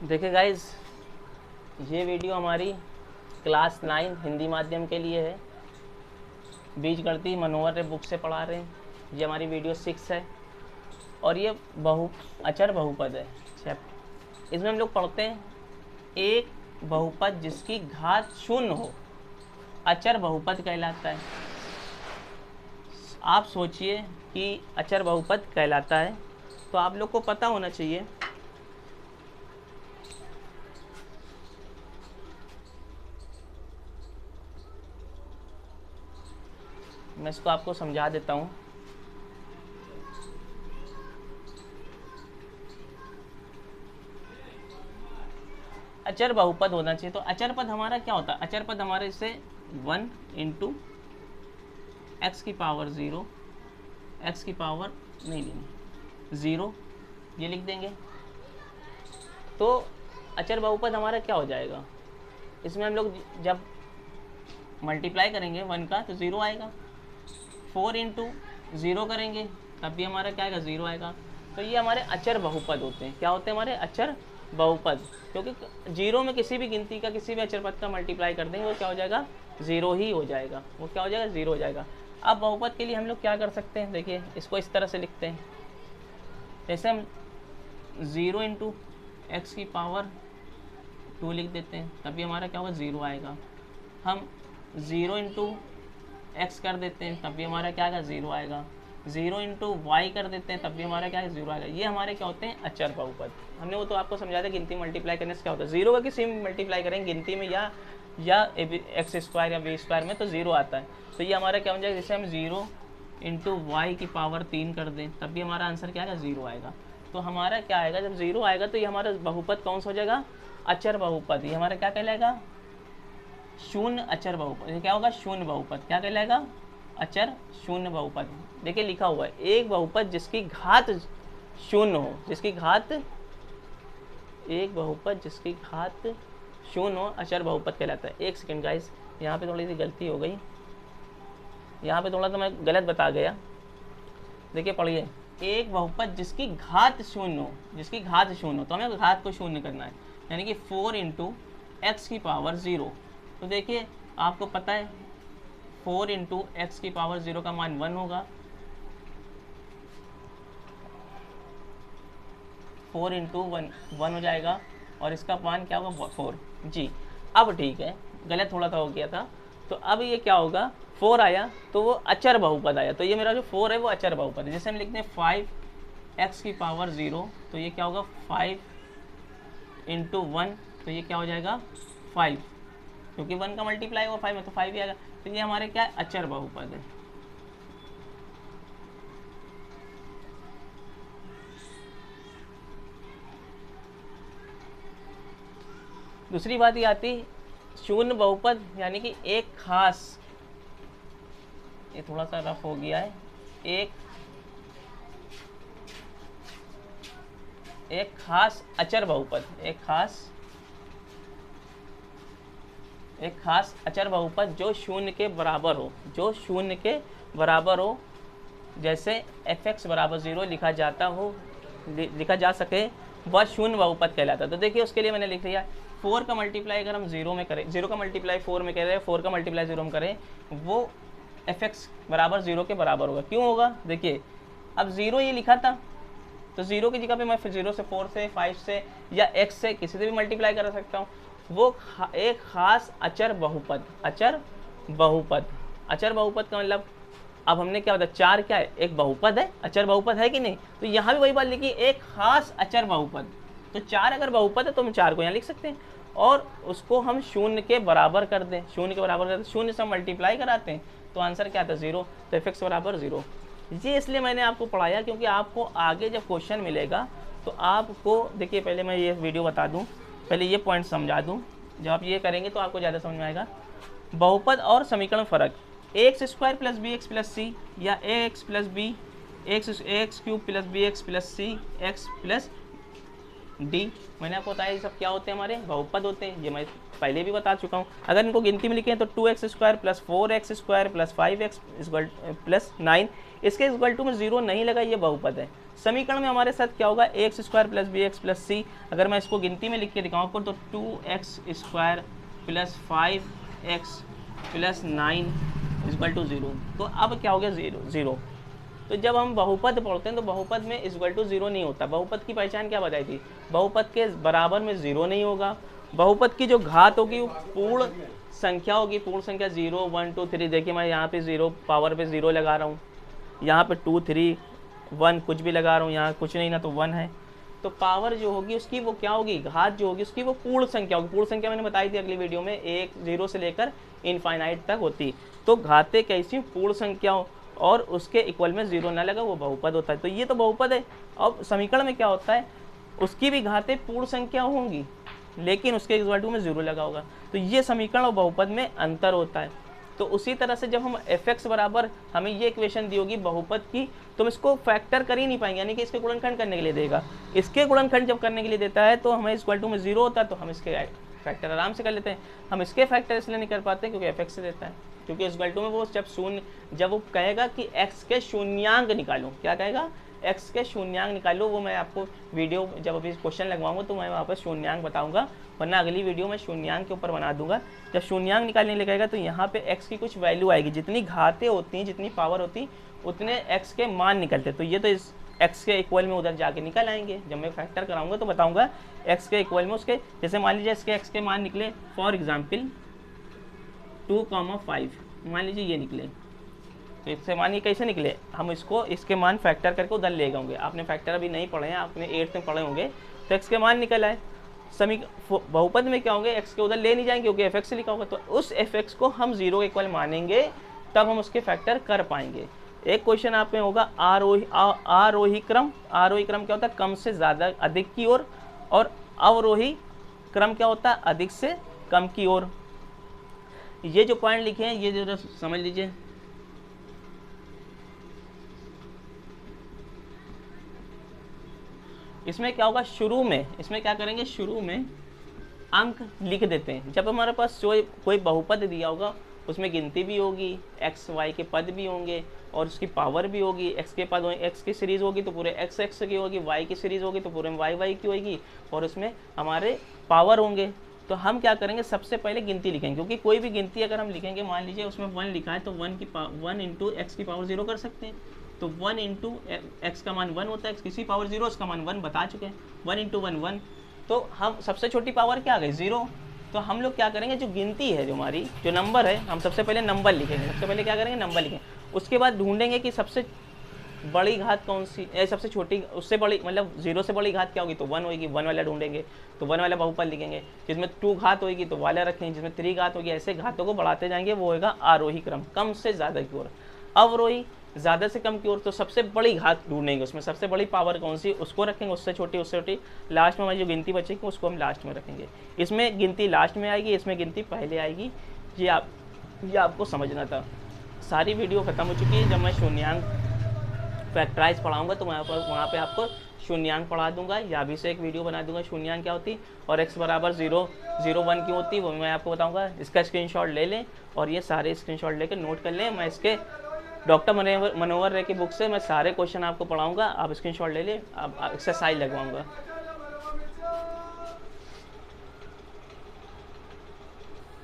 देखिए गाइस, ये वीडियो हमारी क्लास 9 हिंदी माध्यम के लिए है। बीजगणितीय मनोहर बुक से पढ़ा रहे हैं। ये हमारी वीडियो 6 है और ये अचर बहुपद है चैप्टर। इसमें हम लोग पढ़ते हैं एक बहुपद जिसकी घात शून्य हो अचर बहुपद कहलाता है। आप सोचिए कि अचर बहुपद कहलाता है तो आप लोग को पता होना चाहिए मैं इसको आपको समझा देता हूँ। अचर बहुपद होना चाहिए। तो अचर पद हमारा क्या होता है? अचर पद हमारे इससे 1 इंटू एक्स की पावर 0, एक्स की पावर नहीं लेनी 0, ये लिख देंगे। तो अचर बहुपद हमारा क्या हो जाएगा? इसमें हम लोग जब मल्टीप्लाई करेंगे 1 का तो 0 आएगा। 4 इंटू 0 करेंगे तब भी हमारा क्या आएगा? 0 आएगा। तो ये हमारे अचर बहुपद होते हैं। क्या होते हैं हमारे? अचर बहुपद। क्योंकि 0 में किसी भी गिनती का किसी भी अचर पद का मल्टीप्लाई कर देंगे वो क्या हो जाएगा? 0 ही हो जाएगा। वो क्या हो जाएगा? 0 हो जाएगा। अब बहुपद के लिए हम लोग क्या कर सकते हैं? देखिए, इसको इस तरह से लिखते हैं। जैसे हम 0 इंटू एक्स की पावर 2 लिख देते हैं तभी हमारा क्या होगा? 0 आएगा। हम 0 इंटू एक्स कर देते हैं तब भी हमारा क्या आएगा? 0 आएगा। 0 इंटू वाई कर देते हैं तब भी हमारा क्या है? 0 आएगा। ये हमारे क्या होते हैं? अचर बहुपद। हमने वो तो आपको समझाया था गिनती मल्टीप्लाई करने से क्या होता है। 0 का किसी में मल्टीप्लाई करेंगे गिनती में या एक्स स्क्वायर या बी स्क्वायर में तो 0 आता है। तो ये हमारा क्या हो जाएगा? जैसे हम 0 इंटू वाई की पावर 3 कर दें तब भी हमारा आंसर क्या आएगा? 0 आएगा। तो हमारा क्या आएगा? जब 0 आएगा तो ये हमारा बहुपद कौन सा हो जाएगा? अचर बहुपद। ये हमारा क्या कहलाएगा? शून्य अचर बहुपद। ये क्या होगा? शून्य बहुपद। क्या कहलाएगा? अचर शून्य बहुपद। देखिए लिखा हुआ है एक बहुपद जिसकी घात शून्य हो, जिसकी घात एक बहुपद जिसकी घात शून्य हो अचर बहुपद कहलाता है। एक सेकंड गाइस, यहाँ पे थोड़ी सी गलती हो गई। यहाँ पे थोड़ा सा मैं गलत बता गया। देखिए पढ़िए, एक बहुपद जिसकी घात शून्य हो, जिसकी घात शून्य हो तो हमें घात को शून्य करना है, यानी कि 4 इंटू एक्स की पावर 0। तो देखिए आपको पता है 4 इंटू एक्स की पावर 0 का मान 1 होगा। 4 इंटू 1 हो जाएगा और इसका मान क्या होगा? 4 जी। अब ठीक है, गलत थोड़ा सा हो गया था। तो अब ये क्या होगा? 4 आया तो वो अचर बहुपद आया। तो ये मेरा जो 4 है वो अचर बहुपद है। जैसे हम लिखते हैं 5 एक्स की पावर 0 तो ये क्या होगा? 5 इंटू 1 तो ये क्या हो जाएगा? 5, क्योंकि 1 का मल्टीप्लाई होगा 5 में तो 5 ही आएगा। तो ये हमारे क्या है? अचर बहुपद है। दूसरी बात ये आती शून्य बहुपद, यानी कि एक खास, ये थोड़ा सा रफ हो गया है, एक खास अचर बहुपद, एक खास अचर बहुपद जो शून्य के बराबर हो, जो शून्य के बराबर हो। जैसे fx बराबर 0 लिखा जा सके वह शून्य बहुपद कहलाता है। तो देखिए उसके लिए मैंने लिख दिया 4 का मल्टीप्लाई अगर हम 0 में करें, 0 का मल्टीप्लाई 4 में करें, 4 का मल्टीप्लाई 0 में करें, वो fx बराबर 0 के बराबर होगा। क्यों होगा? देखिए अब 0 ये लिखा था तो 0 की जगह पे मैं फिर 0 से 4 से 5 से या x से किसी से भी मल्टीप्लाई कर सकता हूँ। वो एक खास अचर बहुपद, अचर बहुपद का मतलब अब हमने क्या बताया? 4 क्या है? एक बहुपद है, अचर बहुपद है कि नहीं? तो यहाँ भी वही बात लिखी, एक खास अचर बहुपद। तो 4 अगर बहुपद है तो हम 4 को यहाँ लिख सकते हैं और उसको हम शून्य के बराबर कर दें, शून्य के बराबर कर दें, शून्य से मल्टीप्लाई कराते हैं तो आंसर क्या आता है? 0। तो fx बराबर 0। ये इसलिए मैंने आपको पढ़ाया क्योंकि आपको आगे जब क्वेश्चन मिलेगा तो आपको, देखिए पहले मैं ये वीडियो बता दूँ, पहले ये पॉइंट समझा दूँ। जब आप ये करेंगे तो आपको ज़्यादा समझ में आएगा। बहुपद और समीकरण फ़र्क, x square plus b x plus c या a x plus b x cube plus b x plus c x plus d. मैंने आपको बताया ये सब क्या होते हैं, हमारे बहुपद होते हैं, ये मैं पहले भी बता चुका हूँ। अगर इनको गिनती में लिखें तो 2x² + 4x² + 5x + 9, इसके इक्वल टू में 0 नहीं लगा, ये बहुपद है। समीकरण में हमारे साथ क्या होगा, x² + bx + c। अगर मैं इसको गिनती में लिख के दिखाऊँ आपको तो 2x² + 5x + 9 = 0। तो अब क्या हो गया, 0। तो जब हम बहुपद पढ़ते हैं तो बहुपद में इक्वल टू 0 नहीं होता। बहुपद की पहचान क्या बताई थी, बहुपद के बराबर में 0 नहीं होगा। बहुपद की जो घात होगी वो पूर्ण संख्या होगी, पूर्ण संख्या 0 1 2 3। देखिए मैं यहाँ पे 0 पावर पे 0 लगा रहा हूँ, यहाँ पे 2 3 1 कुछ भी लगा रहा हूँ, यहाँ कुछ नहीं ना तो 1 है। तो पावर जो होगी उसकी वो क्या होगी, घात जो होगी उसकी वो पूर्ण संख्या होगी। पूर्ण संख्या मैंने बताई थी अगली वीडियो में, 1 0 से लेकर इनफाइनाइट तक होती। तो घातें कैसी, पूर्ण संख्या और उसके इक्वल में 0 ना लगा वो बहुपद होता है। तो ये तो बहुपद है। अब समीकरण में क्या होता है, उसकी भी घातें पूर्ण संख्या होंगी लेकिन उसके इक्वल टू में 0 लगा होगा। तो ये समीकरण और बहुपद में अंतर होता है। तो उसी तरह से जब हम fx बराबर हमें ये इक्वेशन दी होगी बहुपद की, तो हम इसको फैक्टर कर ही नहीं पाएंगे, यानी कि इसके गुणनखंड करने के लिए देगा। इसके गुणनखंड जब करने के लिए देता है तो हमें इक्वल टू में 0 होता है, तो हम इसके फैक्टर आराम से कर लेते हैं। हम इसके फैक्टर इसलिए नहीं कर पाते क्योंकि fx से देता है, क्योंकि इक्वल टू में वो जब वो कहेगा कि x के शून्यांक निकालो, क्या कहेगा, x के शून्यांक निकालो। वो मैं आपको वीडियो जब अभी क्वेश्चन लगवाऊंगा तो मैं वहाँ पर शून्यांक बताऊंगा, वरना अगली वीडियो में शून्यांक के ऊपर बना दूंगा। जब शून्यांक निकालने लगेगा तो यहाँ पे x की कुछ वैल्यू आएगी, जितनी घातें होती हैं, जितनी पावर होती, उतने x के मान निकलते। तो ये तो इस x के इक्वल में उधर जाके निकल आएंगे। जब मैं फैक्टर कराऊंगा तो बताऊंगा x के इक्वल में उसके, जैसे मान लीजिए इसके x के मान निकले फॉर एग्जाम्पल 2,5, मान लीजिए ये निकले। तो इससे मान ये कैसे निकले, हम इसको इसके मान फैक्टर करके उधर ले जाएंगे। आपने फैक्टर अभी नहीं पढ़े हैं, आपने 8th में पढ़े होंगे। तो x के मान निकल आए, बहुपद में क्या होंगे, x के उधर ले नहीं जाएंगे क्योंकि fx से लिखा होगा। तो उस fx को हम 0 के इक्वल मानेंगे, तब हम उसके फैक्टर कर पाएंगे। एक क्वेश्चन आप में होगा आरोही क्रम। आरोही क्रम क्या होता है, कम से ज़्यादा अधिक की ओर, और अवरोही क्रम क्या होता है, अधिक से कम की ओर। ये जो पॉइंट लिखे हैं ये जरा समझ लीजिए। इसमें क्या होगा, शुरू में इसमें क्या करेंगे, शुरू में अंक लिख देते हैं। जब हमारे पास कोई बहुपद दिया होगा उसमें गिनती भी होगी, एक्स वाई के पद भी होंगे और उसकी पावर भी होगी। एक्स के पद एक्स की सीरीज़ होगी तो पूरे एक्स एक्स की होगी, वाई की सीरीज़ होगी तो पूरे वाई वाई की होगी, और उसमें हमारे पावर होंगे। तो हम क्या करेंगे, सबसे पहले गिनती लिखेंगे, क्योंकि कोई भी गिनती अगर हम लिखेंगे, मान लीजिए उसमें 1 लिखा है तो 1 इंटू एक्स की पावर 0 कर सकते हैं। तो 1 इंटू एक्स का मान 1 होता है, एक्स किसी पावर 0, उसका मान 1 बता चुके हैं। 1 इंटू 1 1, तो हम सबसे छोटी पावर क्या आ गई, 0। तो हम लोग क्या करेंगे, जो गिनती है, जो हमारी जो नंबर है, हम सबसे पहले नंबर लिखेंगे। सबसे पहले क्या करेंगे, नंबर लिखेंगे। उसके बाद ढूंढेंगे कि सबसे बड़ी घात कौन सी, सबसे छोटी, उससे बड़ी, मतलब 0 से बड़ी घात क्या होगी, तो 1 होगी, 1 वाला ढूंढेंगे। तो 1 वाला बहुपद लिखेंगे। जिसमें 2 घात होगी तो वाला रखेंगे, जिसमें 3 घात होगी। ऐसे घातों को बढ़ाते जाएंगे, वो होगा आरोही क्रम, कम से ज़्यादा की ओर। अवरोही, ज़्यादा से कम की ओर। तो सबसे बड़ी घात ढूंढेंगे, उसमें सबसे बड़ी पावर कौन सी, उसको रखेंगे, उससे छोटी। लास्ट में हमारी जो गिनती बचेगी उसको हम लास्ट में रखेंगे। इसमें गिनती लास्ट में आएगी, इसमें गिनती पहले आएगी। ये आपको समझना था। सारी वीडियो ख़त्म हो चुकी है। जब मैं शून्यांक फैक्टराइज पढ़ाऊंगा तो वहाँ पे आपको शून्यांक पढ़ा दूंगा, या भी से एक वीडियो बना दूंगा शून्यांक क्या होती और x बराबर 0 0 1 की होती, वो मैं आपको बताऊंगा। इसका स्क्रीनशॉट ले लें और ये सारे स्क्रीनशॉट लेकर नोट कर लें। मैं इसके डॉक्टर मनोहर रे की बुक से मैं सारे क्वेश्चन आपको पढ़ाऊंगा, आप स्क्रीनशॉट ले लें, अब एक्सरसाइज लगवाऊंगा।